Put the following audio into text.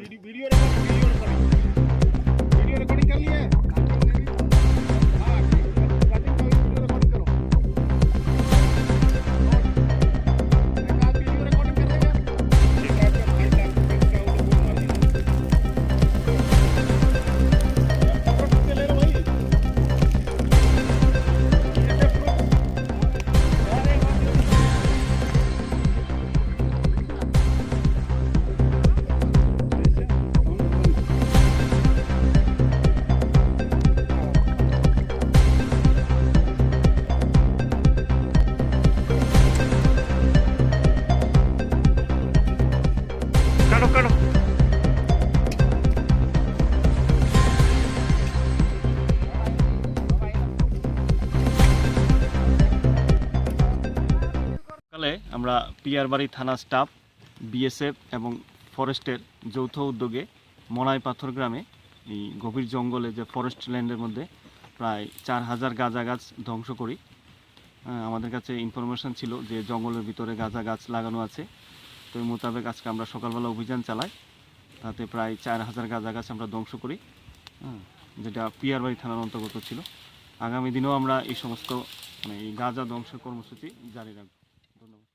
Video recording कर लिया है। हाँ, कटिंग का वीडियो रिकॉर्डिंग करो। एक आध वीडियो रिकॉर्डिंग कर देगा। एक आध का भाई साहब इसका वो लोग मार दिया। फोटो खींच के ले लो भाई। ये देखो। अरे वाह। কাটো কাটো সকালে আমরা পিয়ারবাড়ি থানা স্টাফ বিএসএফ এবং ফরেস্টের যৌথ উদ্যোগে মনাই পাথর গ্রামে এই গভীর জঙ্গলে যে ফরেস্ট ল্যান্ডের মধ্যে প্রায় 4000 গাঁজা গাছ ধ্বংস করি। আমাদের কাছে ইনফরমেশন ছিল যে জঙ্গলের ভিতরে গাঁজা গাছ লাগানো আছে। তো এই মোতাবেক আজকে আমরা সকালবেলা অভিযান চালাই, তাতে প্রায় 4000 গাঁজা গাছ আমরা ধ্বংস করি, যেটা পিয়ারবাড়ি থানার অন্তর্গত ছিল। আগামী দিনেও আমরা এই সমস্ত এই গাঁজা ধ্বংসের কর্মসূচি জারি রাখব। ধন্যবাদ।